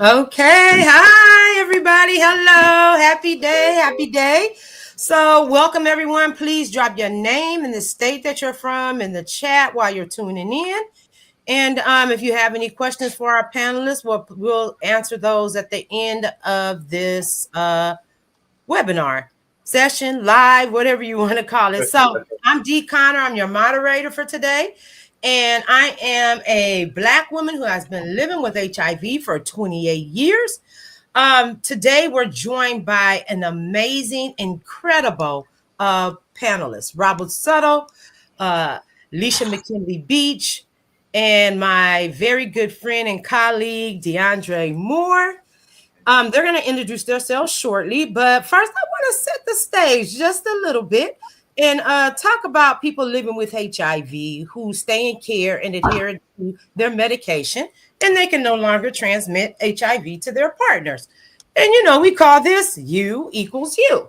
Okay. Hi, everybody. Hello. Happy day. Happy day. So, welcome, everyone. Please drop your name and the state that you're from in the chat while you're tuning in. And if you have any questions for our panelists, we'll answer those at the end of this webinar session, live, whatever you want to call it. So, I'm Dee Connor. I'm your moderator for today. And I am a Black woman who has been living with HIV for 28 years. Today, we're joined by an amazing, incredible panelist, Robert Suttle, uh, Leisha McKinley Beach, and my very good friend and colleague, DeAndre Moore. They're going to introduce themselves shortly, but first, I want to set the stage just a little bit and talk about people living with HIV who stay in care and adhere to their medication, and they can no longer transmit HIV to their partners. And we call this U equals U,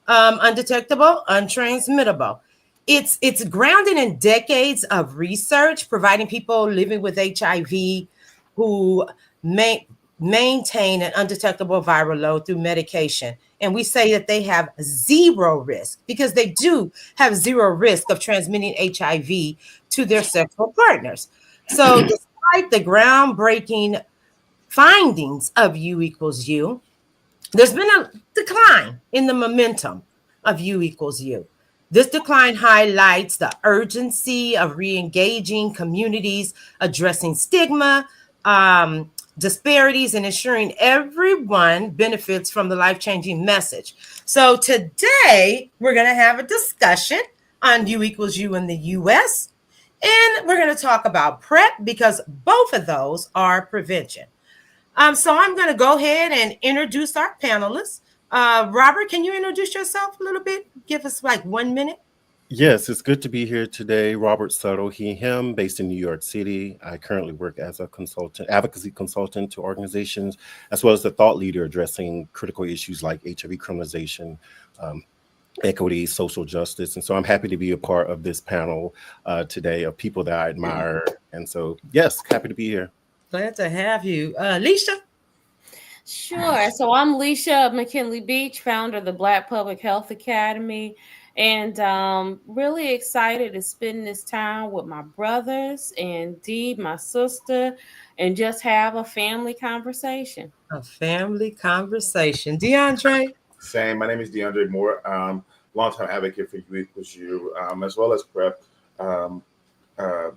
undetectable, untransmittable. It's grounded in decades of research, providing people living with HIV who maintain an undetectable viral load through medication. And we say that they have zero risk because they do have zero risk of transmitting HIV to their sexual partners. So, despite the groundbreaking findings of U equals U, there's been a decline in the momentum of U equals U. This decline highlights the urgency of re-engaging communities, addressing stigma, disparities, and ensuring everyone benefits from the life-changing message. So today, we're going to have a discussion on U equals U in the U.S., and we're going to talk about PrEP because both of those are prevention. So I'm going to go ahead and introduce our panelists. Robert, can you introduce yourself a little bit? Give us like 1 minute. Yes, it's good to be here today. Robert Suttle, he, him, based in New York City. I currently work as a consultant, advocacy consultant to organizations, as well as the thought leader addressing critical issues like HIV criminalization, equity, social justice. And so I'm happy to be a part of this panel today of people that I admire. And so, yes, happy to be here. Glad to have you. Leisha? Sure. So I'm Leisha McKinley Beach, founder of the Black Public Health Academy, and really excited to spend this time with my brothers and Dee, my sister, and just have a family conversation. A family conversation. DeAndre? Same. My name is DeAndre Moore. Longtime advocate for U equals U, as well as PrEP. Um, uh,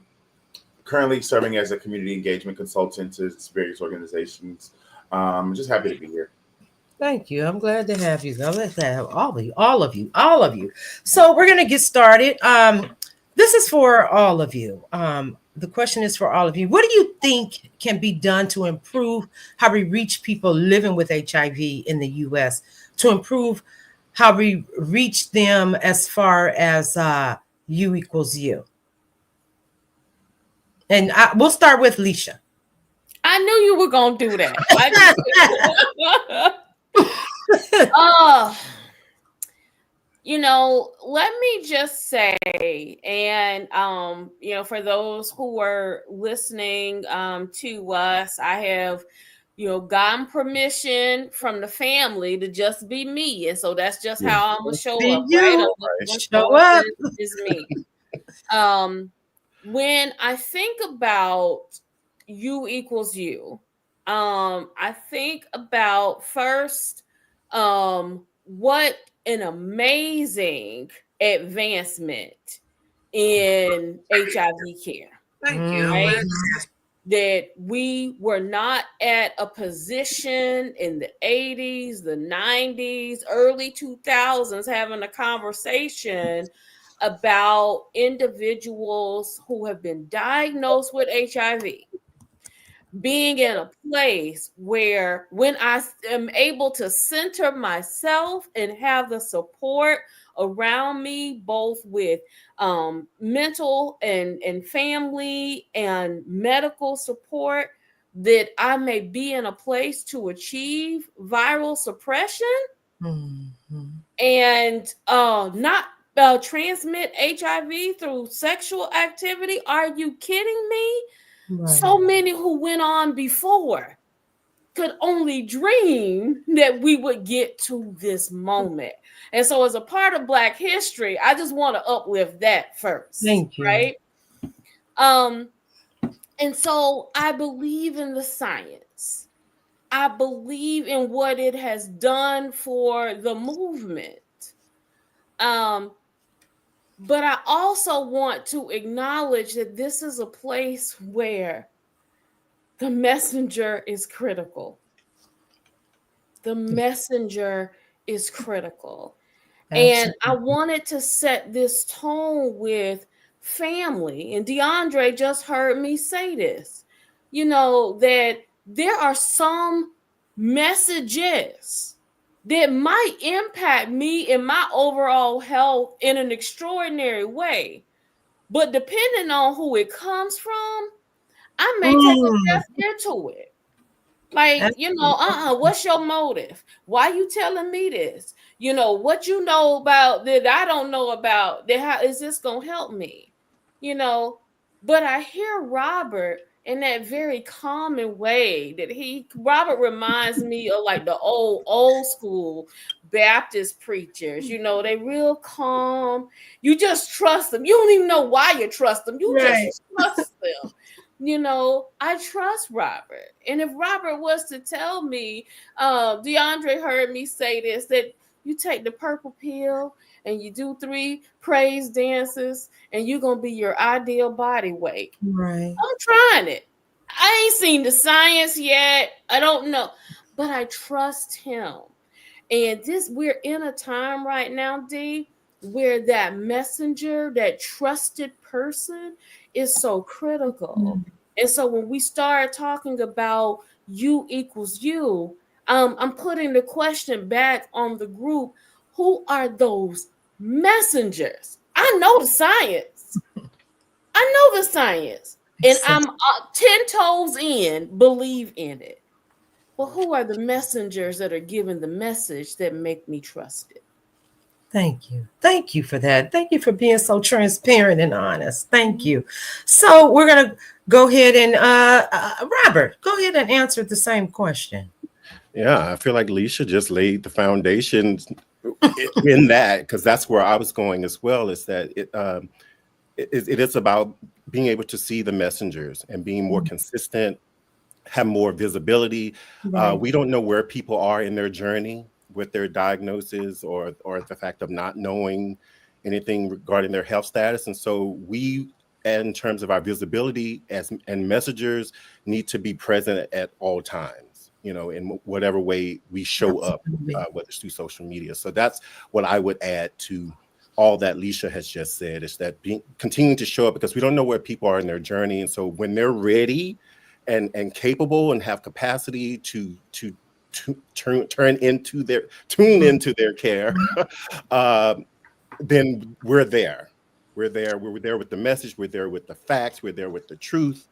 Currently serving as a community engagement consultant to various organizations. Just happy to be here. Thank you. I'm glad to have you. I'm glad to have all of you. So we're going to get started. This is for all of you. The question is for all of you. What do you think can be done to improve how we reach people living with HIV in the U.S., to improve how we reach them as far as U equals U? And we'll start with Leisha. I knew you were going to do that. Oh, let me just say, and for those who are listening to us, I have gotten permission from the family to just be me, and so that's just how I'm gonna show up. Right? Show up. Is me. When I think about U equals U, I think about first what an amazing advancement in HIV care. Thank you. Right? That we were not at a position in the 80s, the 90s, early 2000s having a conversation about individuals who have been diagnosed with HIV being in a place where when I am able to center myself and have the support around me, both with mental and family and medical support, that I may be in a place to achieve viral suppression and not transmit HIV through sexual activity. Are you kidding me? Right. So many who went on before could only dream that we would get to this moment. And so, as a part of Black history, I just want to uplift that first, Thank you. right? Um, and so I believe in the science. I believe in what it has done for the movement. Um, but I also want to acknowledge that this is a place where the messenger is critical. The messenger is critical. And I Absolutely. wanted to set this tone with family. And DeAndre just heard me say this, that there are some messages that might impact me and my overall health in an extraordinary way. But depending on who it comes from, I may take a Mm, deaf ear to it. Like, absolutely. what's your motive? Why you telling me this? What you know about that I don't know about, that how is this gonna help me? You know, but I hear Robert in that very common way that Robert reminds me of like the old school Baptist preachers. They real calm. You just trust them. You don't even know why you trust them. You Right. just trust them. I trust Robert. And if Robert was to tell me, DeAndre heard me say this, that you take the purple pill and you do 3 praise dances and you're going to be your ideal body weight. Right. I'm trying it. I ain't seen the science yet. I don't know, but I trust him. And we're in a time right now, D, where that messenger, that trusted person is so critical. Mm, And so when we start talking about you equals you, I'm putting the question back on the group. Who are those messengers? I know the science. I know the science. And makes I'm sense. 10 toes in, believe in it. But who are the messengers that are giving the message that make me trust it? Thank you. Thank you for that. Thank you for being so transparent and honest. Thank you. So we're gonna go ahead and Robert, go ahead and answer the same question. Yeah, I feel like Leisha just laid the foundations in that, because that's where I was going as well. Is that it is about being able to see the messengers and being more consistent, have more visibility. Right. We don't know where people are in their journey with their diagnosis, or the fact of not knowing anything regarding their health status, and so we, in terms of our visibility as and messengers, need to be present at all times. In whatever way we show up, Absolutely. whether it's through social media. So that's what I would add to all that Leisha has just said, is that continuing to show up, because we don't know where people are in their journey, and so when they're ready and capable and have capacity to tune into their care, then we're there. We're there. We're there with the message. We're there with the facts. We're there with the truth,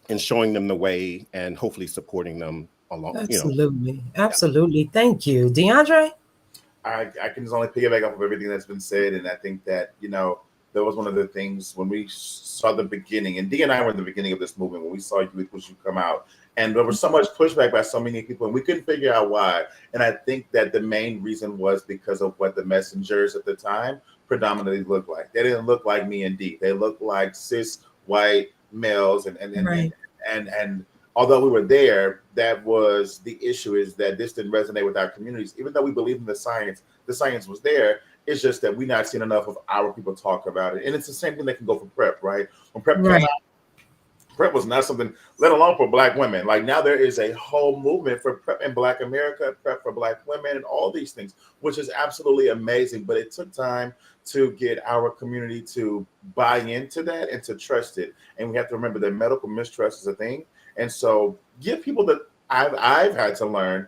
and showing them the way, and hopefully supporting them along. Absolutely. Yeah. Absolutely. Thank you. DeAndre? I can just only piggyback off of everything that's been said, and I think that that was one of the things when we saw the beginning, and D and I were in the beginning of this movement when we saw You Equals You come out, and there was so much pushback by so many people, and we couldn't figure out why. And I think that the main reason was because of what the messengers at the time predominantly looked like. They didn't look like me and D. They looked like cis white males, Right. and although we were there, that was the issue, is that this didn't resonate with our communities. Even though we believe in the science was there. It's just that we not seen enough of our people talk about it. And it's the same thing that can go for PrEP, right? When PrEP came Right. out, PrEP was not something, let alone for Black women. Like now there is a whole movement for PrEP in Black America, PrEP for Black women, and all these things, which is absolutely amazing. But it took time to get our community to buy into that and to trust it. And we have to remember that medical mistrust is a thing. And so give people that I've had to learn,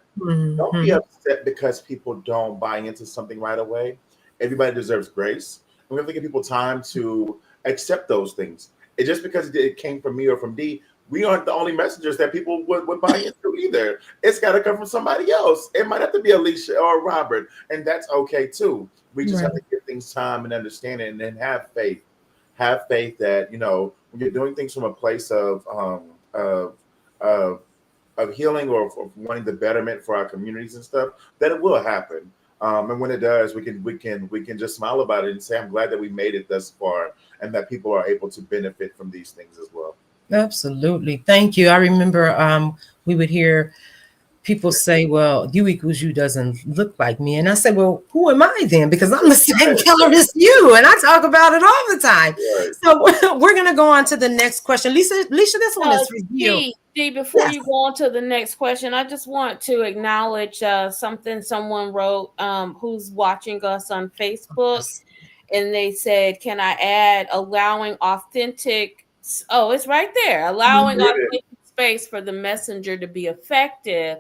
don't be Mm-hmm. upset because people don't buy into something right away. Everybody deserves grace. And we have to give people time to accept those things. And just because it came from me or from D, we aren't the only messengers that people would buy into either. It's got to come from somebody else. It might have to be Alicia or Robert, and that's okay too. We just Right. have to give things time and understand it, and then have faith. Have faith that when you're doing things from a place of of healing or of wanting the betterment for our communities and stuff, that it will happen. And when it does, we can just smile about it and say, "I'm glad that we made it thus far, and that people are able to benefit from these things as well." Absolutely. Thank you. I remember we would hear people say, well, you equals you doesn't look like me. And I said, well, who am I then? Because I'm the same color as you. And I talk about it all the time. Right. So we're going to go on to the next question. Lisa, this one is for you. Dee, before Yes. you go on to the next question, I just want to acknowledge something someone wrote who's watching us on Facebook. And they said, can I add allowing authentic? Oh, it's right there. Allowing authentic space for the messenger to be effective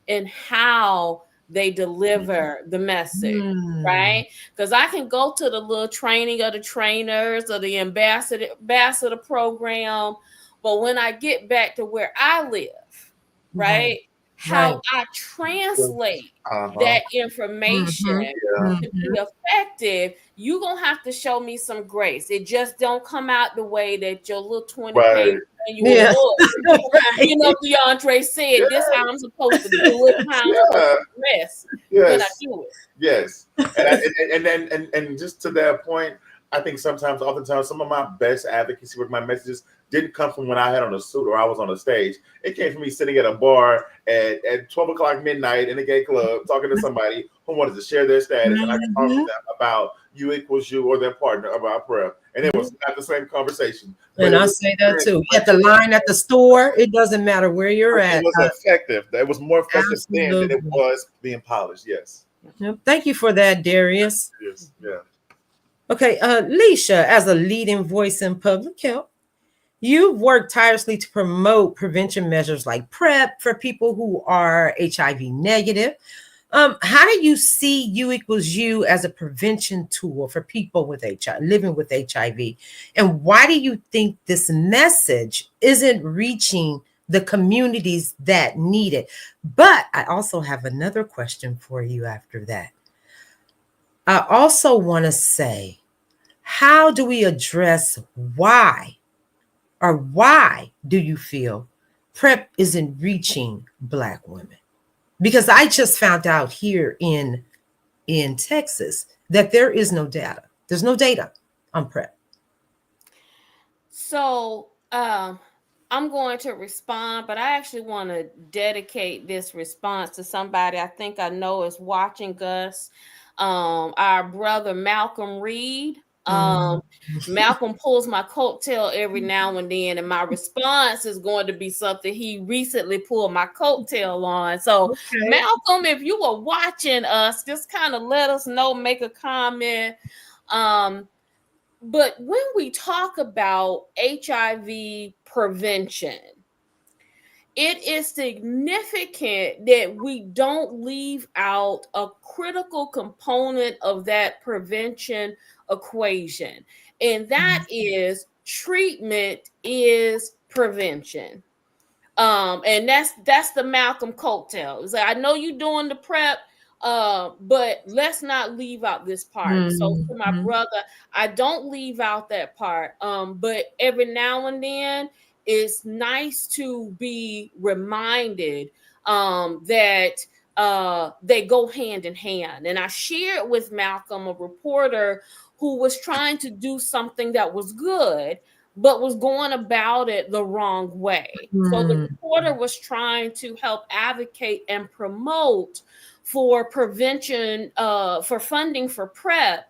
in how they deliver the message, right? Because I can go to the little training of the trainers or the ambassador program, but when I get back to where I live, right, how I translate that information to be effective, you're gonna have to show me some grace. It just don't come out the way that your little 20-page manual would. You know, DeAndre said, this how I'm supposed to do it, how I'm supposed to rest when I do it. Yes. And just to that point, I think oftentimes, some of my best advocacy with my messages didn't come from when I had on a suit or I was on a stage. It came from me sitting at a bar at 12 o'clock midnight in a gay club talking to somebody who wanted to share their status. And I could talk to them about you equals you or their partner about prayer. And it was not the same conversation. And I say that too. At the line at the store, it doesn't matter where you're at. It was effective. It was more effective then than it was being polished. Yes. Thank you for that, Darius. Yes. Yeah. Okay, Leisha, as a leading voice in public health, you've worked tirelessly to promote prevention measures like PrEP for people who are HIV negative. How do you see U equals U as a prevention tool for people with HIV, living with HIV? And why do you think this message isn't reaching the communities that need it? But I also have another question for you after that. I also want to say, how do we address why do you feel PrEP isn't reaching Black women? Because I just found out here in Texas that there is no data. There's no data on PrEP. So I'm going to respond, but I actually want to dedicate this response to somebody I think I know is watching us. Our brother Malcolm Reed. Malcolm pulls my coattail every now and then, and my response is going to be something he recently pulled my coattail on. So, Malcolm, if you were watching us, just kind of let us know, make a comment. But when we talk about HIV prevention, it is significant that we don't leave out a critical component of that prevention equation, and that is treatment is prevention. And that's the Malcolm coattail. It's like, I know you're doing the PrEP, but let's not leave out this part. So for my brother, I don't leave out that part. But every now and then, it's nice to be reminded that they go hand in hand. And I shared with Malcolm, a reporter who was trying to do something that was good, but was going about it the wrong way. So the reporter was trying to help advocate and promote for prevention, for funding for PrEP,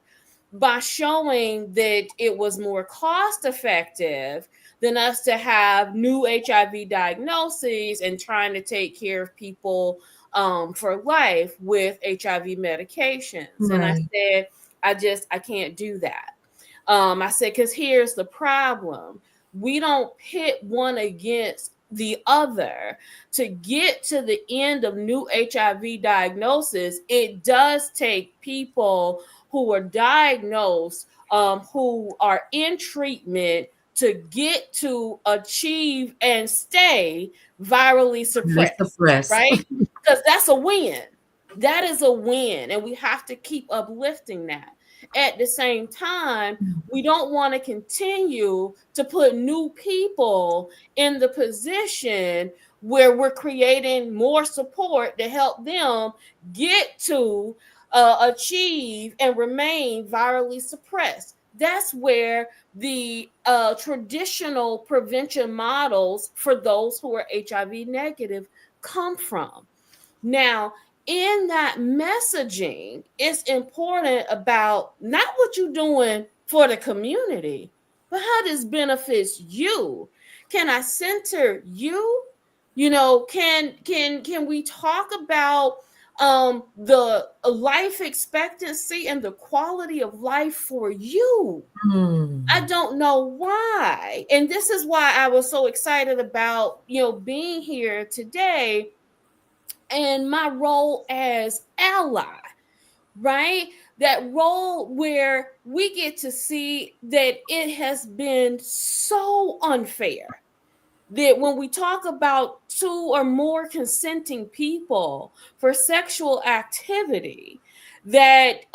by showing that it was more cost effective than us to have new HIV diagnoses and trying to take care of people for life with HIV medications. And I said, I can't do that. I said, because here's the problem. We don't pit one against the other. To get to the end of new HIV diagnosis, it does take people who are diagnosed, who are in treatment, to get to achieve and stay virally suppressed, right? Because that's a win. That is a win, and we have to keep uplifting that. At the same time, we don't want to continue to put new people in the position where we're creating more support to help them get to achieve and remain virally suppressed. That's where the traditional prevention models for those who are HIV negative come from. Now, in that messaging, it's important about not what you're doing for the community, but how this benefits you. Can I center you? You know, can we talk about the life expectancy and the quality of life for you? I don't know why. And this is why I was so excited about, being here today and my role as ally, right? That role where we get to see that it has been so unfair that when we talk about two or more consenting people for sexual activity, that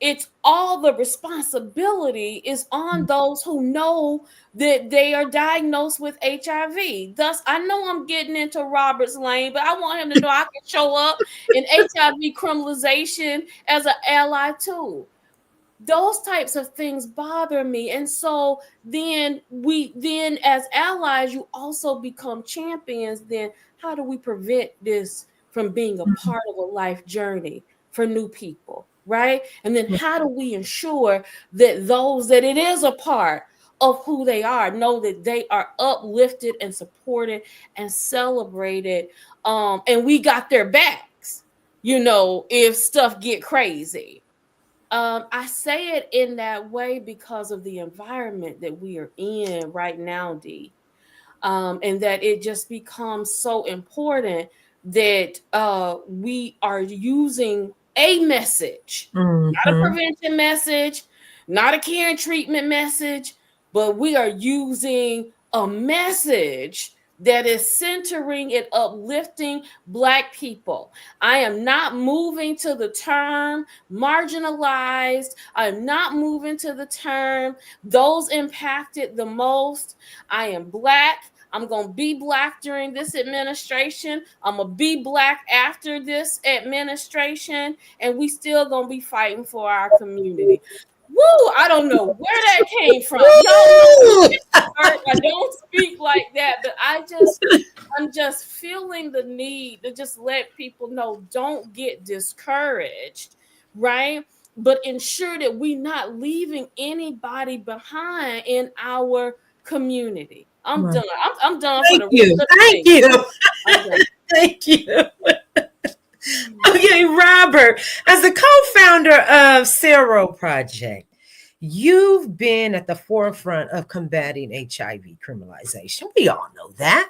it's all the responsibility is on those who know that they are diagnosed with HIV. Thus, I know I'm getting into Robert's lane, but I want him to know I can show up in HIV criminalization as an ally too. Those types of things bother me. And so then as allies, you also become champions. Then how do we prevent this from being a part of a life journey for new people, right? And then how do we ensure that those that it is a part of who they are know that they are uplifted and supported and celebrated, and we got their backs, if stuff get crazy. I say it in that way because of the environment that we are in right now, D. And that it just becomes so important that we are using a message, not a prevention message, not a care and treatment message, but we are using a message that is centering and uplifting Black people. I am not moving to the term marginalized. I'm not moving to the term those impacted the most. I am Black. I'm going to be Black during this administration. I'm going to be Black after this administration. And we still going to be fighting for our community. Woo! I don't know where that came from. Y'all know I don't speak like that, but I'm just feeling the need to just let people know, don't get discouraged, right? But ensure that we're not leaving anybody behind in our community. I'm done. I'm done for the rest of the Thank day. you. I'm done. Thank you. Okay, Robert, as the co-founder of Cero Project, you've been at the forefront of combating HIV criminalization. We all know that.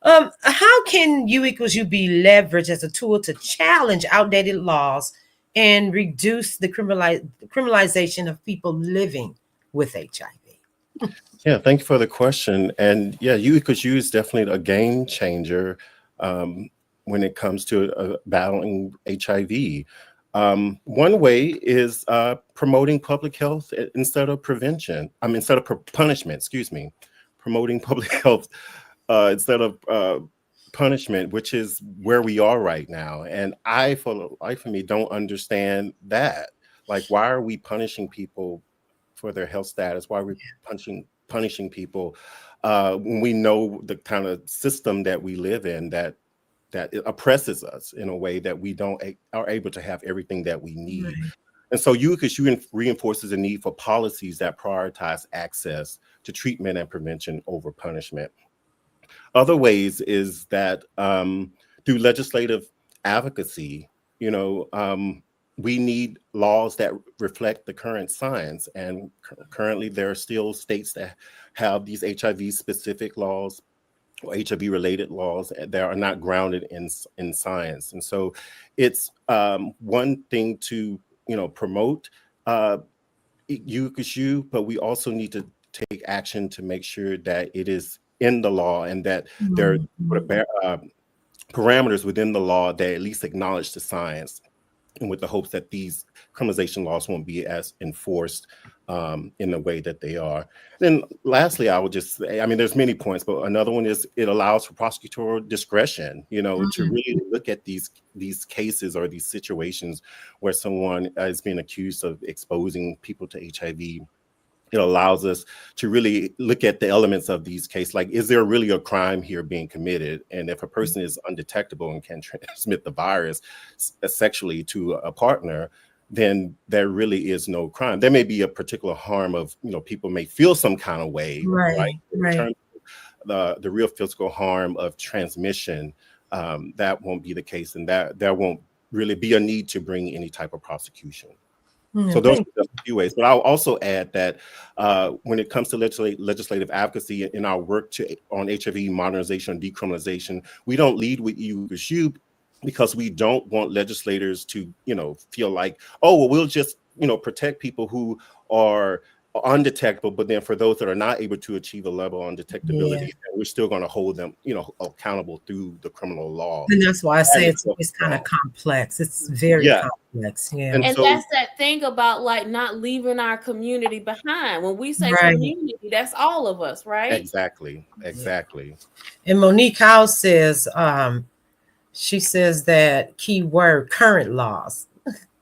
How can U equals U be leveraged as a tool to challenge outdated laws and reduce the criminalization of people living with HIV? Yeah, thank you for the question. And yeah, U equals U is definitely a game changer when it comes to battling HIV. One way is promoting public health instead of prevention. Instead of punishment, excuse me, promoting public health instead of punishment, which is where we are right now. And I, for the life of me, don't understand that. Like, why are we punishing people for their health status? Why are we punishing people when we know the kind of system that we live in that it oppresses us in a way that we don't are able to have everything that we need. Right. And so UCSU reinforces the need for policies that prioritize access to treatment and prevention over punishment. Other ways is that through legislative advocacy, we need laws that reflect the current science. And currently there are still states that have these HIV specific laws or HIV related laws that are not grounded in science. And so it's one thing to, promote UCSU, but we also need to take action to make sure that it is in the law and that there are parameters within the law that at least acknowledge the science. and with the hopes that these criminalization laws won't be as enforced in the way that they are. Then lastly, I would just say, I mean, there's many points, but another one is it allows for prosecutorial discretion, you know, to Mhm. really look at these cases or these situations where someone is being accused of exposing people to HIV. It allows us to really look at the elements of these cases. Like, is there really a crime here being committed? And if a person is undetectable and can transmit the virus sexually to a partner, then there really is no crime. There may be a particular harm of, you know, people may feel some kind of way, right? Right, In right. terms of the real physical harm of transmission, that won't be the case, and that there won't really be a need to bring any type of prosecution. So Mm, those thank are just a few ways. But I'll also add that when it comes to legislative advocacy in our work on HIV modernization and decriminalization, we don't lead with you because because we don't want legislators to, you know, feel like, oh, well, we'll just, you know, protect people who are undetectable, but then for those that are not able to achieve a level of yeah. undetectability, we're still going to hold them, you know, accountable through the criminal law. And that's why I That say is it's kind of wrong. complex. It's very Yeah. complex. Yeah. And And so that's that thing about like not leaving our community behind. When we say Right. community, that's all of us, right? exactly, Yeah. exactly. And Monique House says, she says that key word current laws.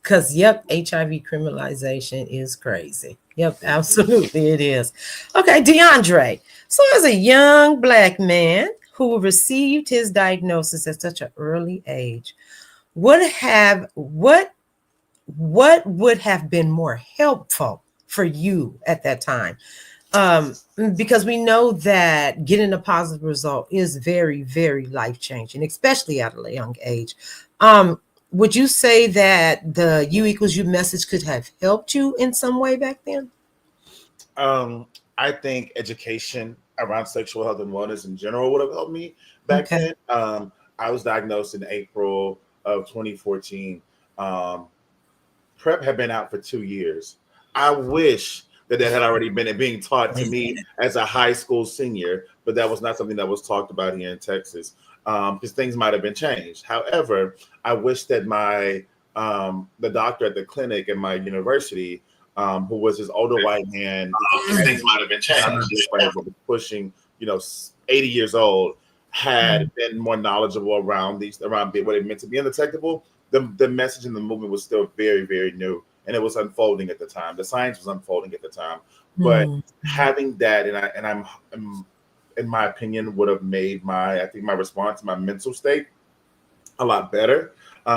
Because, yep, HIV criminalization is crazy. Yep, absolutely it is. Okay, DeAndre. So, as a young Black man who received his diagnosis at such an early age, what have what would have been more helpful for you at that time? um because we know that getting a positive result is very, very life changing, especially at a young age. Would you say that the U equals U message could have helped you in some way back then? Um, I think education around sexual health and wellness in general would have helped me back Okay. then. I was diagnosed in April of 2014. Um, PrEP had been out for 2 years. I wish that had already been being taught to me as a high school senior, but that was not something that was talked about here in Texas because things might have been changed. However, I wish that my the doctor at the clinic at my university, who was this older white man, Things might have been changed. was pushing, 80 years old, Mm, had been more knowledgeable around what it meant to be undetectable. The message in the movement was still very, very new, and it was unfolding at the time. The science was unfolding at the time, but mm, having that, I'm in my opinion, would have made I think my response, my mental state, a lot better,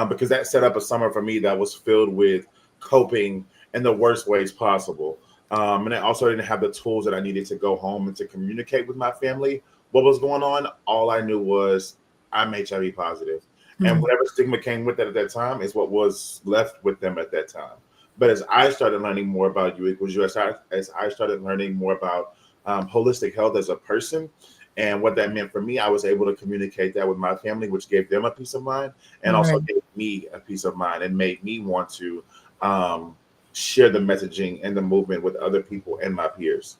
because that set up a summer for me that was filled with coping in the worst ways possible. And I also didn't have the tools that I needed to go home and to communicate with my family what was going on. All I knew was I'm HIV positive. And mm. whatever stigma came with that at that time is what was left with them at that time. But as I started learning more about U equals U, as I started learning more about holistic health as a person, and what that meant for me, I was able to communicate that with my family, which gave them a peace of mind and also Right. gave me a peace of mind and made me want to um, share the messaging and the movement with other people and my peers.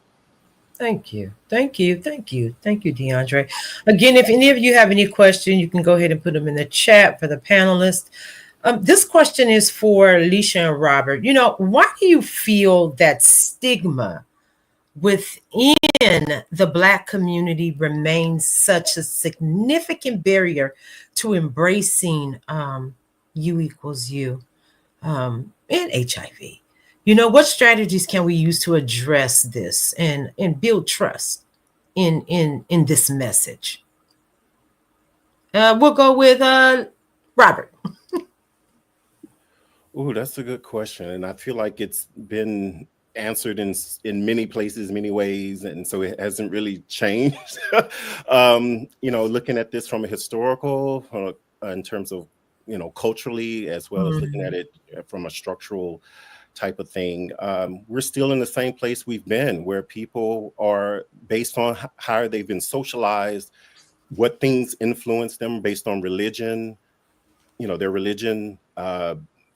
Thank you. Thank you. Thank you. Thank you, DeAndre. Again, if any of you have any question, you can go ahead and put them in the chat for the panelists. This question is for Alicia and Robert. You know, why do you feel that stigma within the Black community remains such a significant barrier to embracing U equals U and HIV? You know, what strategies can we use to address this and build trust in this message? We'll go with Robert. Oh, that's a good question, and I feel like it's been answered in many places, many ways, and so it hasn't really changed. You know, looking at this from a historical, in terms of, you know, culturally, as well as looking Mm, at it from a structural type of thing, we're still in the same place we've been, where people are based on how they've been socialized, what things influence them based on religion, you know, their religion,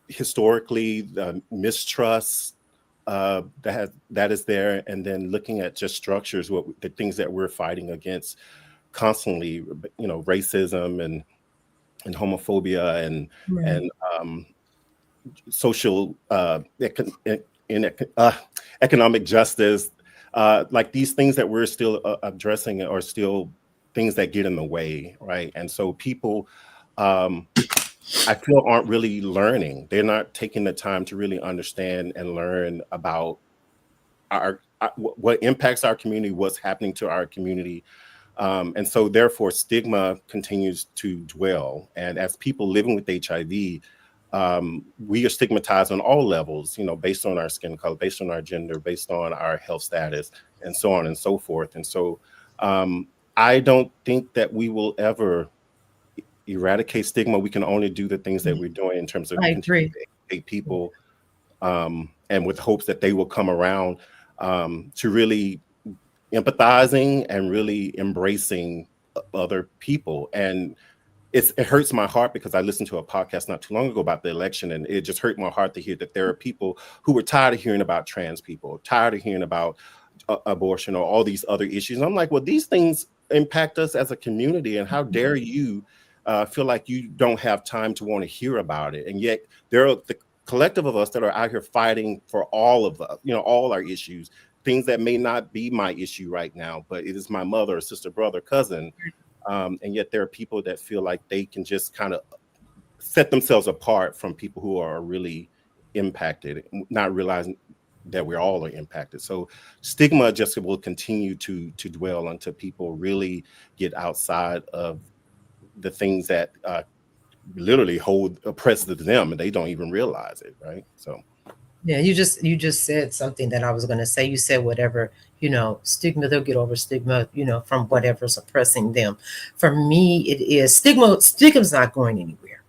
historically, mistrust that is there, and then looking at just structures, what the things that we're fighting against constantly, you know, racism and homophobia and right. and um, social in economic justice, like these things that we're still addressing are still things that get in the way, right? And so people, um, I feel, aren't really learning. They're not taking the time to really understand and learn about what impacts our community, what's happening to our community. And so therefore stigma continues to dwell. And as people living with HIV, we are stigmatized on all levels, you know, based on our skin color, based on our gender, based on our health status, and so on and so forth. And so I don't think that we will ever eradicate stigma. We can only do the things that we're doing in terms of I continuing agree. to educate people, and with hopes that they will come around to really empathizing and really embracing other people. And it hurts my heart because I listened to a podcast not too long ago about the election, and it just hurt my heart to hear that there are people who were tired of hearing about trans people, tired of hearing about abortion or all these other issues. And I'm like, well, these things impact us as a community, and how dare you feel like you don't have time to want to hear about it? And yet there are the collective of us that are out here fighting for all of us, you know, all our issues, things that may not be my issue right now, but it is my mother, sister, brother, cousin. And yet there are people that feel like they can just kind of set themselves apart from people who are really impacted, not realizing that we're all are impacted. So stigma just will continue to dwell until people really get outside of the things that literally hold oppress to them, and they don't even realize it, right? So Yeah, you just said something that I was going to say. You said whatever, stigma, they'll get over stigma, from whatever's oppressing them. For me, it is stigma's not going anywhere.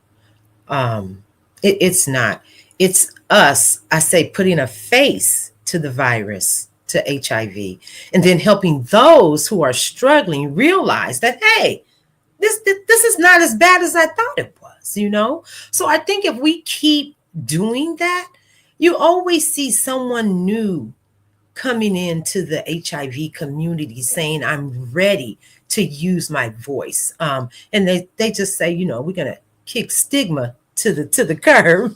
Um, it's not. It's us, I say, putting a face to the virus, to HIV, and then helping those who are struggling realize that, hey, this is not as bad as I thought it was. So I think if we keep doing that, you always see someone new coming into the HIV community saying, I'm ready to use my voice. And they just say, we're gonna kick stigma to the curb.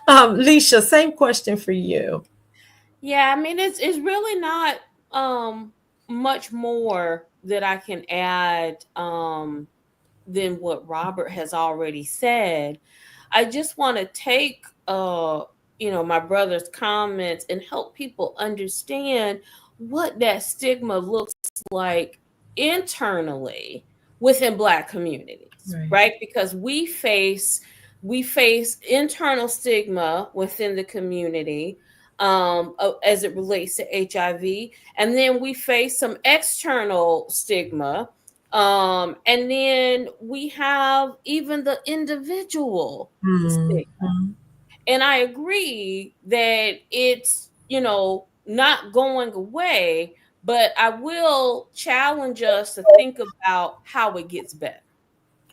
Leisha, same question for you. Yeah, I mean it's really not um much more that I can add than what Robert has already said. I just want to take my brother's comments and help people understand what that stigma looks like internally within black communities, Right. right? Because we face internal stigma within the community as it relates to HIV, and then we face some external stigma, and then we have even the individual Mm-hmm. stigma. And I agree that it's, not going away, but I will challenge us to think about how it gets better,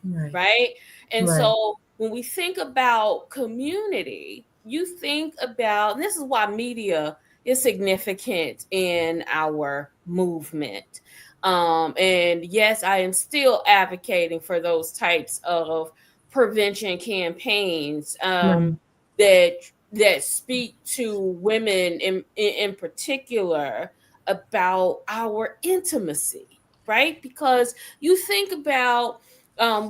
Right. right? And Right. so when we think about community, you think about, and this is why media is significant in our movement. And yes, I am still advocating for those types of prevention campaigns, Right. that speak to women in particular about our intimacy, right? Because you think about,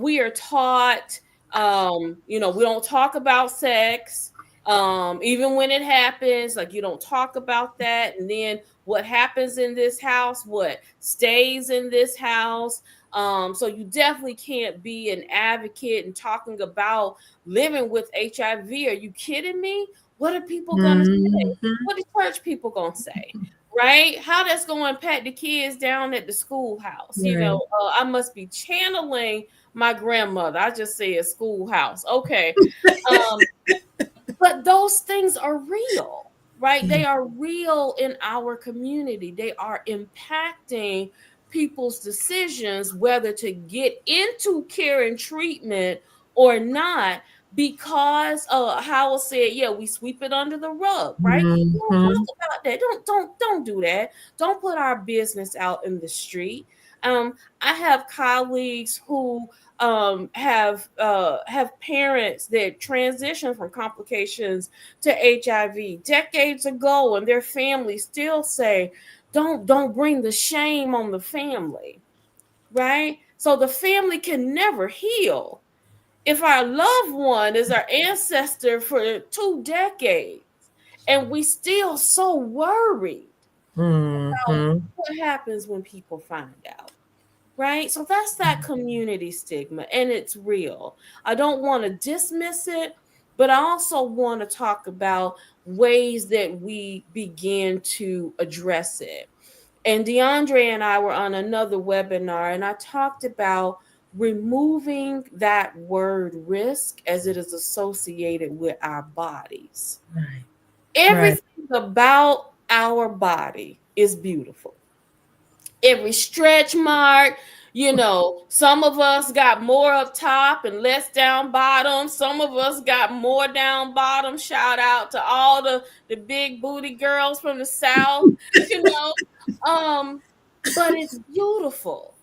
we are taught, we don't talk about sex, even when it happens, like you don't talk about that. And then what happens in this house, what stays in this house. So you definitely can't be an advocate and talking about living with HIV. Are you kidding me? What are people gonna say? Mm-hmm. What are church people gonna say? Right? How that's going to impact the kids down at the schoolhouse? Right. I must be channeling my grandmother. I just said schoolhouse. Okay. Um, but those things are real, right? Yeah. They are real in our community. They are impacting people's decisions whether to get into care and treatment or not, because Howell said, yeah, we sweep it under the rug, right? We don't Mm-hmm. talk about that. Don't do that. Don't put our business out in the street. I have colleagues who have parents that transition from complications to HIV decades ago, and their families still say, "Don't bring the shame on the family," right? So the family can never heal if our loved one is our ancestor for 2 decades, and we still so worried about Mm-hmm. what happens when people find out. Right? So that's that community stigma, and it's real. I don't want to dismiss it, but I also want to talk about ways that we begin to address it. And DeAndre and I were on another webinar, and I talked about removing that word risk as it is associated with our bodies. Right. Right. Everything about our body is beautiful. Every stretch mark, some of us got more up top and less down bottom. Some of us got more down bottom. Shout out to all the big booty girls from the South, you know. But it's beautiful.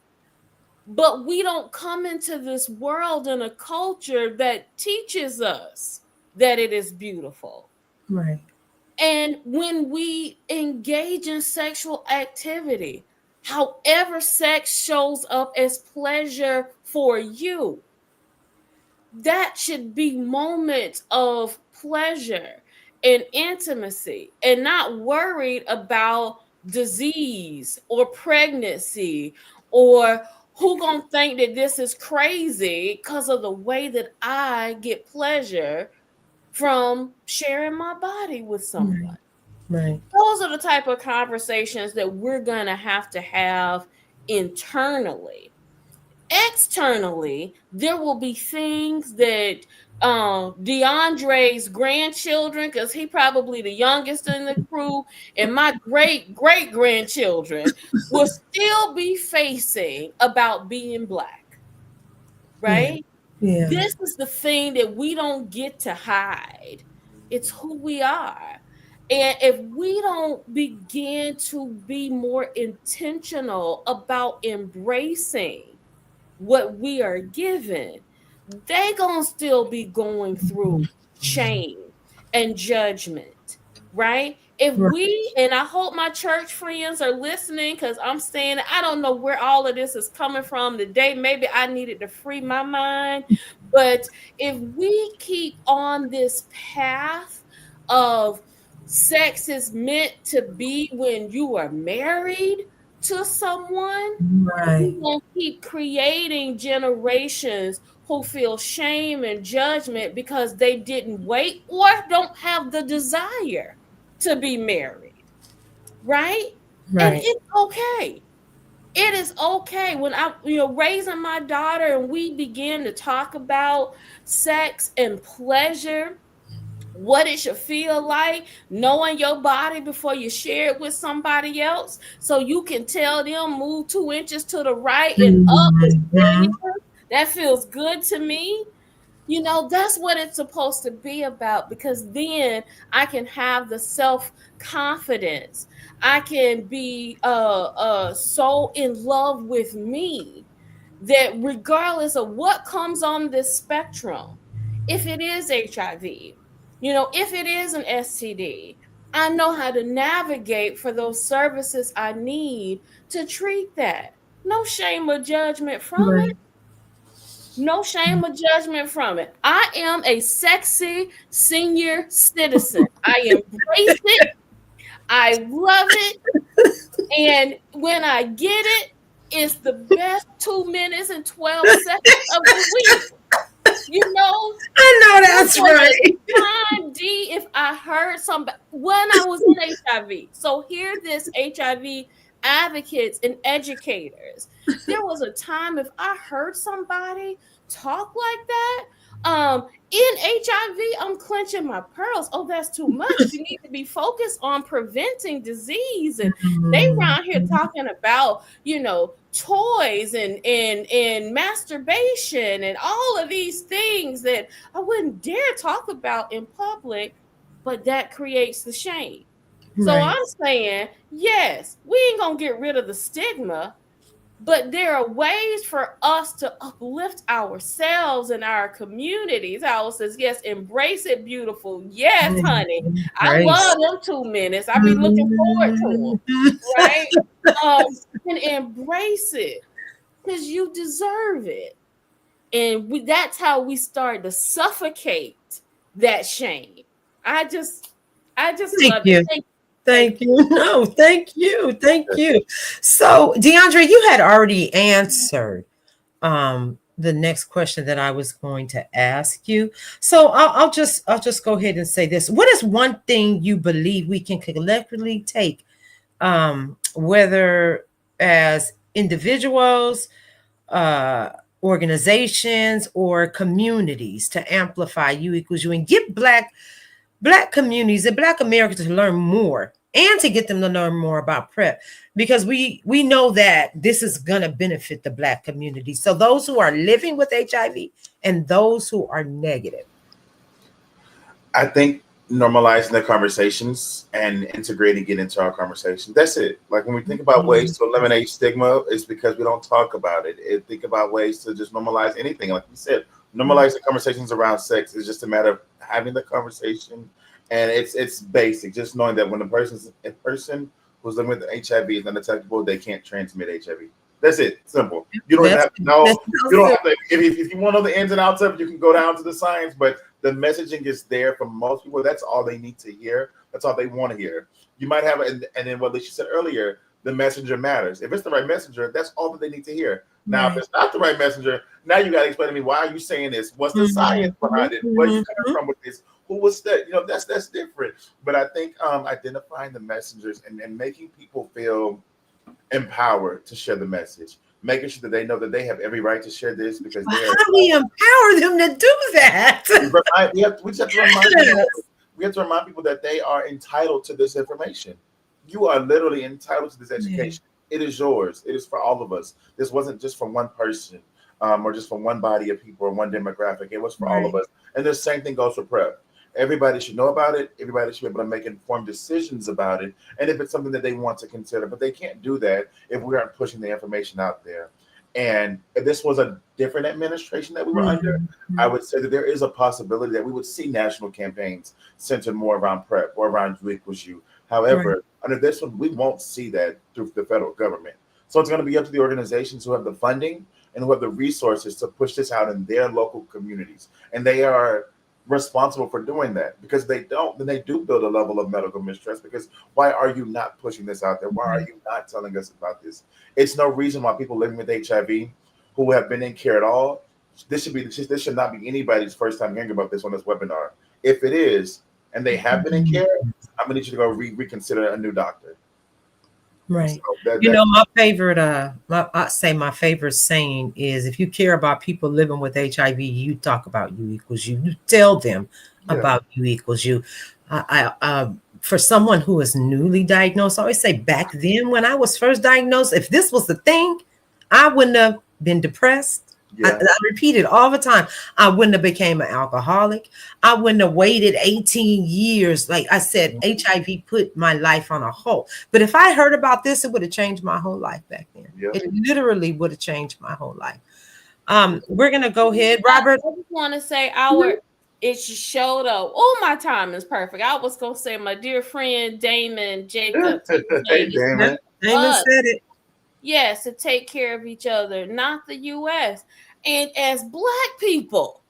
But we don't come into this world in a culture that teaches us that it is beautiful. Right. And when we engage in sexual activity, however sex shows up as pleasure for you, that should be moments of pleasure and intimacy, and not worried about disease or pregnancy, or who gonna think that this is crazy because of the way that I get pleasure from sharing my body with someone. Right. Right. Those are the type of conversations that we're going to have internally. Externally, there will be things that DeAndre's grandchildren, because he probably the youngest in the crew, and my great grandchildren will still be facing about being Black, Yeah. right? Yeah. This is the thing that we don't get to hide. It's who we are. And if we don't begin to be more intentional about embracing what we are given, they gonna still be going through shame and judgment, right? If Right. we, and I hope my church friends are listening, because I'm saying I don't know where all of this is coming from today. Maybe I needed to free my mind. But if we keep on this path of sex is meant to be when you are married to someone, Right. we won't keep creating generations who feel shame and judgment because they didn't wait or don't have the desire to be married, right? And Right. it's okay. It is okay when I, raising my daughter and we begin to talk about sex and pleasure, what it should feel like, knowing your body before you share it with somebody else, so you can tell them move 2 inches to the right and up is Mhm. pleasure. That feels good to me. That's what it's supposed to be about, because then I can have the self confidence. I can be so in love with me that regardless of what comes on this spectrum, if it is HIV, if it is an STD, I know how to navigate for those services I need to treat that. No shame or judgment from it. Right. No shame or judgment from it. I am a sexy senior citizen. I embrace it. I love it. And when I get it, it's the best 2 minutes and 12 seconds of the week. You know, I know there that's was right. a time, D, if I heard somebody when I was in HIV. So hear this, HIV advocates and educators. There was a time if I heard somebody talk like that, in HIV, I'm clenching my pearls. Oh, that's too much. You need to be focused on preventing disease. And they around here Mhm. talking about, toys and masturbation and all of these things that I wouldn't dare talk about in public, but that creates the shame. So Right. I'm saying, yes, we ain't gonna get rid of the stigma, But there are ways for us to uplift ourselves and our communities. Howell says, yes, embrace it, beautiful. Yes, honey. I Grace. love them 2 minutes. I be looking forward to them, right? And embrace it because you deserve it. And that's how we start to suffocate that shame. I just, I just Thank love it. you. Thank Thank you. No, thank you. Thank you. So, DeAndre, you had already answered the next question that I was going to ask you. So I'll just go ahead and say this. What is one thing you believe we can collectively take, whether as individuals, uh, organizations, or communities, to amplify U equals U and get black communities and black Americans to learn more and to get them to learn more about PrEP, because we know that this is going to benefit the black community. So those who are living with HIV and those who are negative. I think normalizing the conversations and integrating it into our conversation. That's it. Like when we think about ways to eliminate stigma, it's because we don't talk about it. Think about ways to just normalize anything. Like you said, normalize the conversations around sex. It's just a matter of having the conversation, and it's basic. Just knowing that when a person who's living with HIV is undetectable, they can't transmit HIV. That's it. Simple. You don't even That's have to know. that's You don't have to. If you want to know the ins and outs of it, you can go down to the science. But the messaging is there for most people. That's all they need to hear. That's all they want to hear. You might have, and then what Alicia said earlier, the messenger matters. If it's the right messenger, that's all that they need to hear. Now, if right. it's not the right messenger, now you got to explain to me, why are you saying this? What's the science behind it? Where are you coming from with this? Who was that? That's different. But I think identifying the messengers and making people feel empowered to share the message, making sure that they know that they have every right to share this because How they are. do we empower them to do that? We just have to remind people. We have to remind people that they are entitled to this information. You are literally entitled to this Yeah. education. It is yours. It is for all of us. This wasn't just for one person, or just for one body of people or one demographic. It was for all of Right. us. And the same thing goes for PrEP. Everybody should know about it. Everybody should be able to make informed decisions about it. And if it's something that they want to consider, but they can't do that if we aren't pushing the information out there. And if this was a different administration that we were under, I Mhm. would say that there is a possibility that we would see national campaigns centered more around PrEP or around U equals U. Right. However, under this one, we won't see that through the federal government. So it's going to be up to the organizations who have the funding and who have the resources to push this out in their local communities. And they are responsible for doing that, because they don't, then they do build a level of medical mistrust. Because why are you not pushing this out there? Why are Right. you not telling us about this? It's no reason why people living with HIV who have been in care at all, this should not be anybody's first time hearing about this on this webinar. If it is, and they have been in care, I'm gonna need you to go reconsider a new doctor. So Right. that You that know, I say my favorite saying is, if you care about people living with HIV, you talk about U equals U. You tell them yeah. about U equals U. For someone who is newly diagnosed, I always say, back then when I was first diagnosed, if this was the thing, I wouldn't have been depressed. Yeah. I repeat it all the time. I wouldn't have became an alcoholic. I wouldn't have waited 18 years. Like I said, HIV put my life on a hold. But if I heard about this, it would have changed my whole life back then. Yeah. It literally would have changed my whole life. We're gonna go ahead, Robert. I just want to say it showed up. Oh, my time is perfect. I was gonna say my dear friend Damon Jacobs. He was saying Hey, it's Damon. Damon us, said it. yes, to take care of each other, not the U.S. And as Black people,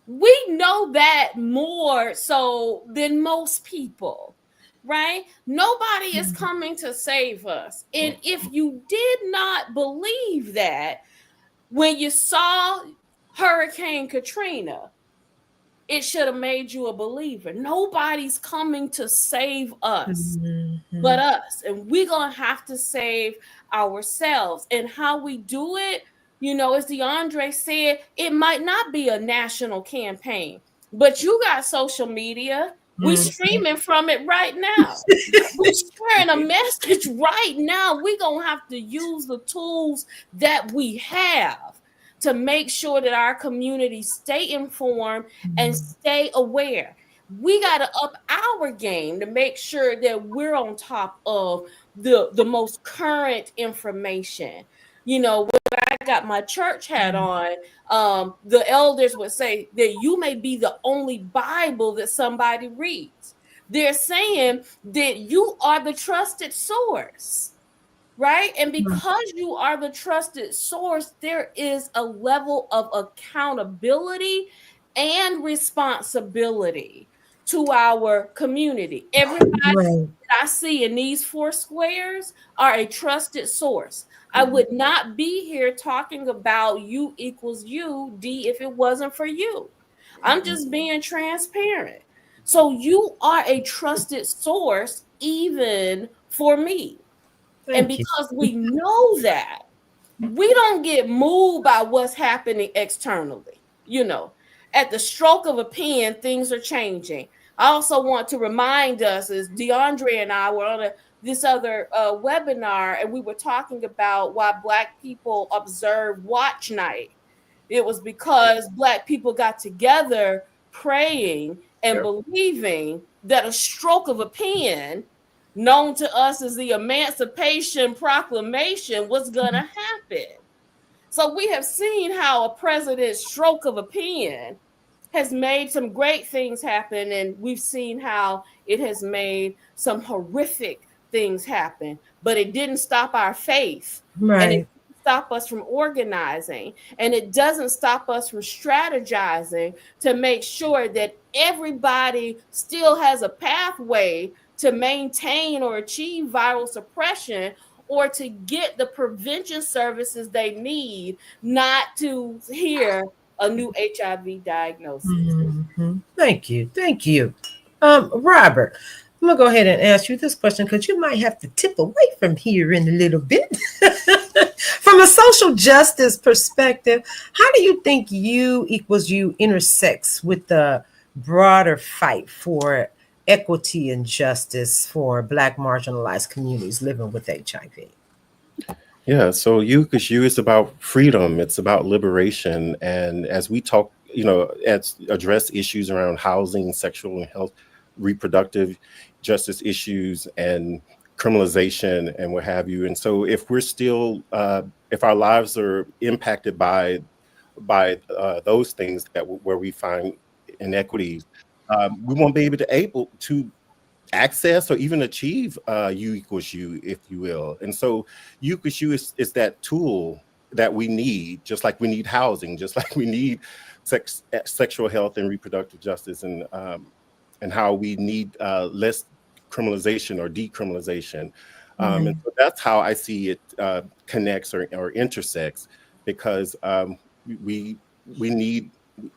we know that more so than most people, right? Nobody is coming to save us. And if you did not believe that when you saw Hurricane Katrina, it should have made you a believer. Nobody's coming to save us but Mhm. us. And we're going to have to save ourselves. And how we do it, as DeAndre said, it might not be a national campaign, but you got social media. We Mhm. streaming from it right now. We're sharing a message right now. We're going to have to use the tools that we have to make sure that our community stay informed and stay aware. We got to up our game to make sure that we're on top of the most current information. You know, when I got my church hat on, the elders would say that you may be the only Bible that somebody reads. They're saying that you are the trusted source, right? And because you are the trusted source, there is a level of accountability and responsibility to our community. Everybody Right. that I see in these four squares are a trusted source. I Mhm. would not be here talking about U equals U, D, if it wasn't for you. I'm just being transparent. So you are a trusted source even for me. And Thank you. because we know that, we don't get moved by what's happening externally. You know, at the stroke of a pen, things are changing. I also want to remind us, as DeAndre and I were on this other webinar, and we were talking about why Black people observe Watch Night. It was because Black people got together praying and Yep. believing that a stroke of a pen, known to us as the Emancipation Proclamation, was going to happen. So we have seen how a president's stroke of a pen has made some great things happen, and we've seen how it has made some horrific things happen, but it didn't stop our faith, and it Right. didn't stop us from organizing, and it doesn't stop us from strategizing to make sure that everybody still has a pathway to maintain or achieve viral suppression, or to get the prevention services they need, not to hear a new HIV diagnosis. Thank you. Thank you. Robert, I'm gonna go ahead and ask you this question because you might have to tip away from here in a little bit. From a social justice perspective, how do you think U equals U intersects with the broader fight for equity and justice for Black marginalized communities living with HIV? Yeah, so you, because you is about freedom, it's about liberation. And as we talk, as address issues around housing, sexual and health, reproductive justice issues, and criminalization and what have you. And so if we're still, if our lives are impacted by those things where we find inequities, we won't be able to access or even achieve U equals U, if you will. And so U equals U is that tool that we need, just like we need housing, just like we need sexual health and reproductive justice, and how we need less criminalization or decriminalization. And so that's how I see it connects or intersects, because we we need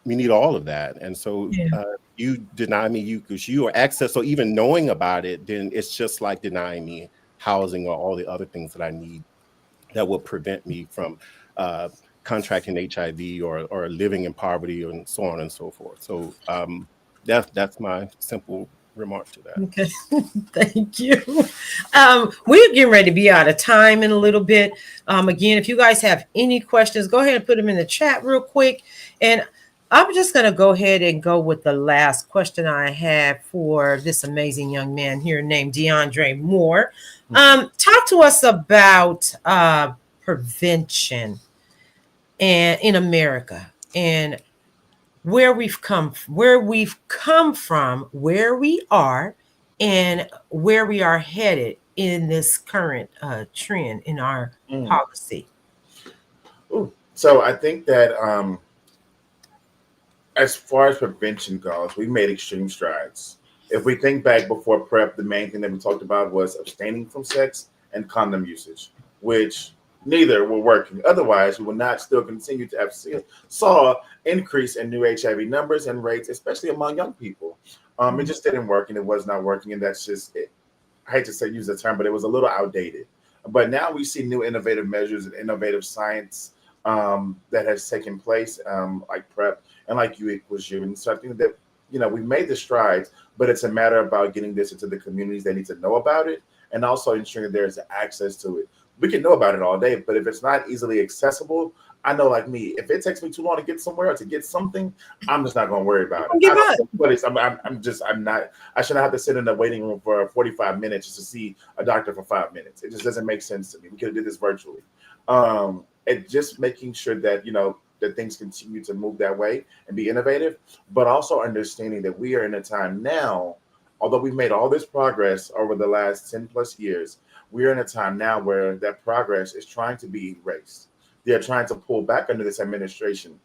we need all of that. And so Yeah. you deny me you because you or access or even knowing about it, then it's just like denying me housing or all the other things that I need that will prevent me from uh, contracting HIV or living in poverty and so on and so forth. So that's my simple remark to that. Okay, thank you. We're getting ready to be out of time in a little bit. Again, if you guys have any questions, go ahead and put them in the chat real quick. And I'm just going to go ahead and go with the last question I have for this amazing young man here named DeAndre Moore. Talk to us about prevention and in America, and where we've come from, where we are, and where we are headed in this current trend in our Mm. policy. Ooh. So I think that as far as prevention goes, we made extreme strides. If we think back before PrEP, the main thing that we talked about was abstaining from sex and condom usage, which neither were working. Otherwise, we would not still continue to have saw increase in new HIV numbers and rates, especially among young people. It just didn't work, and it was not working, and that's just it. I hate to say use the term, but it was a little outdated. But now we see new innovative measures and innovative science that has taken place, like PrEP and like U equals U. And so I think that we made the strides, but it's a matter about getting this into the communities that need to know about it, and also ensuring that there's access to it. We can know about it all day, but if it's not easily accessible, I know, like me, if it takes me too long to get somewhere or to get something, I'm just not going to worry about it. Don't give I don't up. know what it is. I'm not. I shouldn't have to sit in the waiting room for 45 minutes just to see a doctor for 5 minutes. It just doesn't make sense to me. We could have did this virtually. And just making sure that that things continue to move that way and be innovative, but also understanding that we are in a time now, although we've made all this progress over the last 10 plus years, we are in a time now where that progress is trying to be erased. They're trying to pull back under this administration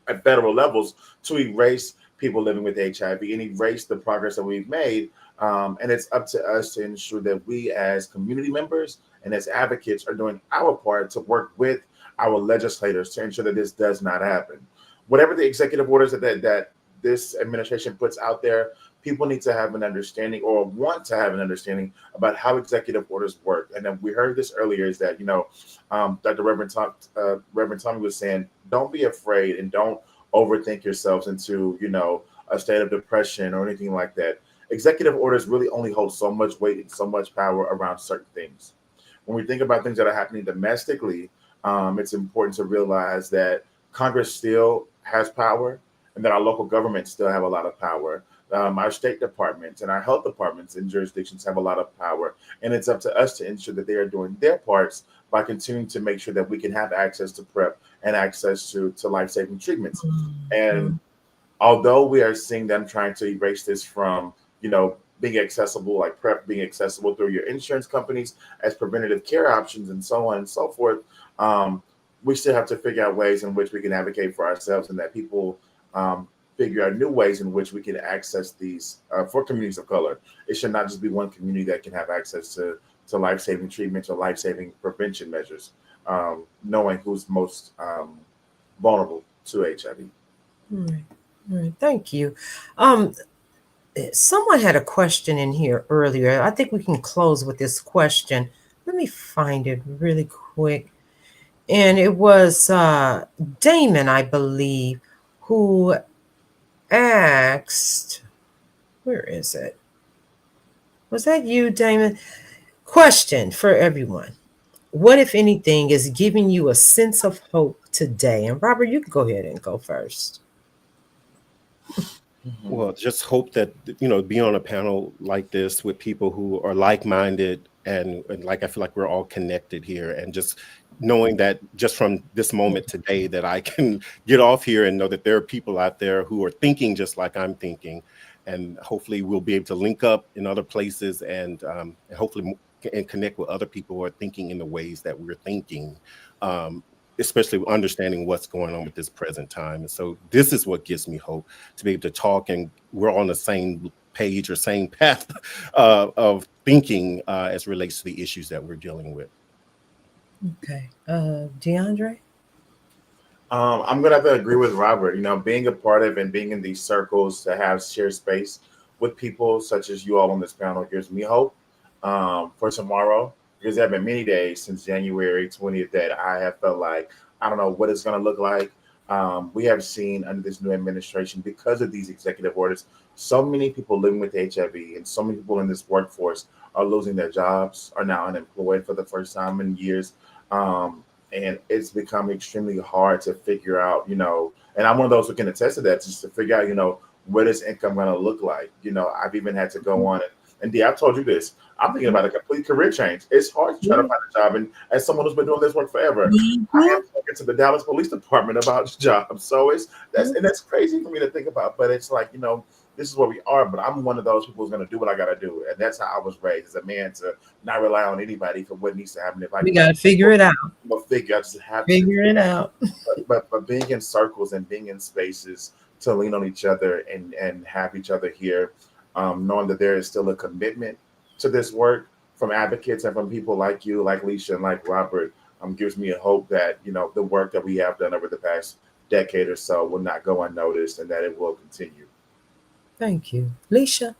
at federal levels to erase people living with HIV and erase the progress that we've made. And it's up to us to ensure that we, as community members and as advocates, are doing our part to work with our legislators to ensure that this does not happen. Whatever the executive orders that this administration puts out there, people need to have an understanding or want to have an understanding about how executive orders work. And then we heard this earlier is that, Dr. Reverend Tommy was saying, don't be afraid and don't overthink yourselves into, a state of depression or anything like that. Executive orders really only hold so much weight and so much power around certain things. When we think about things that are happening domestically, it's important to realize that Congress still has power and that our local governments still have a lot of power. Our state departments and our health departments and jurisdictions have a lot of power. And it's up to us to ensure that they are doing their parts by continuing to make sure that we can have access to PrEP and access to life saving treatments. And although we are seeing them trying to erase this from, being accessible, like PrEP being accessible through your insurance companies as preventative care options and so on and so forth, um, we still have to figure out ways in which we can advocate for ourselves and that people figure out new ways in which we can access these for communities of color. It should not just be one community that can have access to life saving treatments or life saving prevention measures, knowing who's most vulnerable to HIV. All right. All right. Thank you. Um, Someone had a question in here earlier. I think we can close with this question. Let me find it really quick. And it was Damon, I believe, who asked, where is it? Was that you, Damon? Question for everyone. What, if anything, is giving you a sense of hope today? And Robert, you can go ahead and go first. Mhm. Well, just hope that be on a panel like this with people who are like-minded and like I feel like we're all connected here, and just knowing that just from this moment today that I can get off here and know that there are people out there who are thinking just like I'm thinking, and hopefully we'll be able to link up in other places and hopefully and connect with other people who are thinking in the ways that we're thinking. Um, Especially understanding what's going on with this present time. And so this is what gives me hope, to be able to talk and we're on the same page or same path of thinking as relates to the issues that we're dealing with. Okay. DeAndre? I'm gonna have to agree with Robert. Being a part of and being in these circles to have shared space with people such as you all on this panel gives me hope for tomorrow. Because there have been many days since January 20th that I have felt like I don't know what it's gonna look like. We have seen under this new administration, because of these executive orders, so many people living with HIV and so many people in this workforce are losing their jobs, are now unemployed for the first time in years. And it's become extremely hard to figure out, and I'm one of those who can attest to that, just to figure out, what is income going to look like. I've even had to go on and Dee, I've told you this. I'm thinking about a complete career change. It's hard to try to find a job, and as someone who's been doing this work forever, I am talking to the Dallas Police Department about jobs. So that's crazy for me to think about. But it's like, this is where we are. But I'm one of those people who's going to do what I got to do, and that's how I was raised as a man, to not rely on anybody for what needs to happen. If I We need to, got to figure it out. I'm a figure. I just have to. Figure it out. But being in circles and being in spaces to lean on each other and have each other here, knowing that there is still a commitment to this work from advocates and from people like you, like Leisha, and like Robert, gives me a hope that the work that we have done over the past decade or so will not go unnoticed and that it will continue. Thank you. Leisha?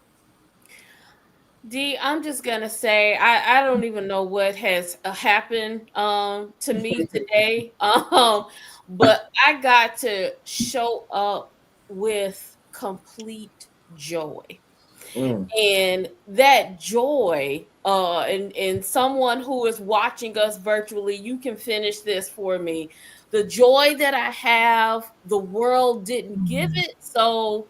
D, I'm just gonna say I don't even know what has happened to me today. But I got to show up with complete joy. Mm. And that joy, and someone who is watching us virtually, you can finish this for me. The joy that I have, the world didn't give it, so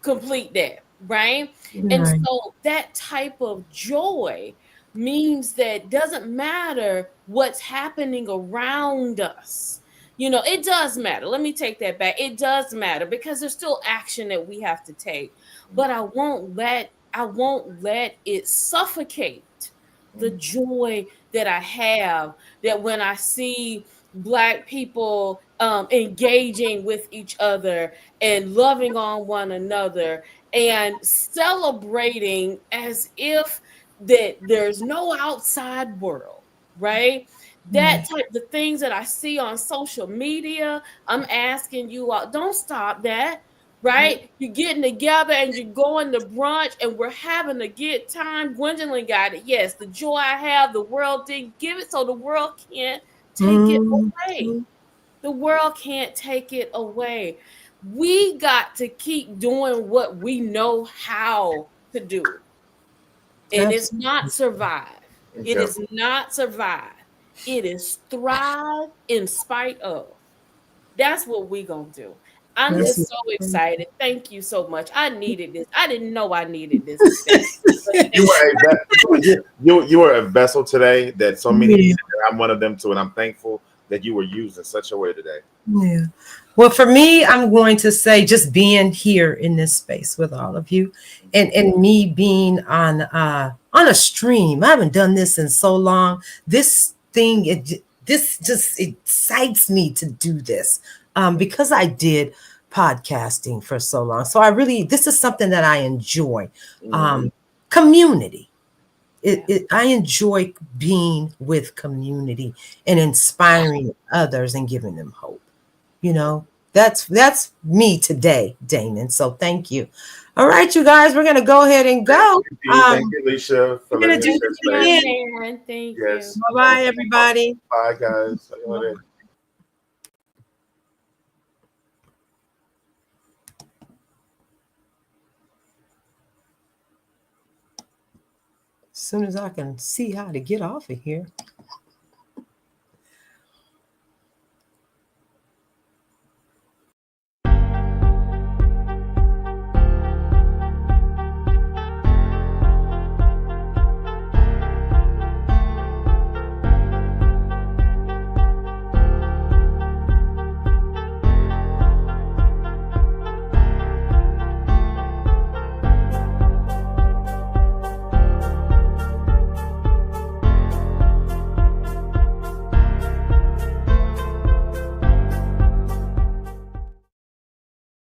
complete that, right? And Right. so that type of joy means that doesn't matter what's happening around us. It does matter. Let me take that back. It does matter because there's still action that we have to take. But I won't let it suffocate the joy that I have, that when I see Black people engaging with each other and loving on one another and celebrating as if that there's no outside world, right? That type, the things that I see on social media, I'm asking you all, don't stop that, right? You're getting together and you're going to brunch and we're having a good time. Gwendolyn got it. Yes, the joy I have, the world didn't give it, so the world can't take it away. The world can't take it away. We got to keep doing what we know how to do. And it's not survive. It Exactly. is not survive. It is thrive in spite of. That's what we're going to do. I'm just so excited. Thank you so much. I needed this. I didn't know I needed this today. But You thank were a you were a vessel today that so many Yeah. needed. I'm one of them too, and I'm thankful that you were used in such a way today. Yeah. Well, for me, I'm going to say just being here in this space with all of you, and me being on a stream. I haven't done this in so long. This just excites me to do this because I did podcasting for so long. So this is something that I enjoy. Community. I enjoy being with community and inspiring others and giving them hope. You know, that's me today, Damon. So thank you. All right, you guys, we're gonna go ahead and go. Thank you, Alicia, for We're gonna letting me do Thank share this you, space. young again. man. Thank you. Yes. Bye bye, everybody. Bye, guys. See you later. As soon as I can see how to get off of here.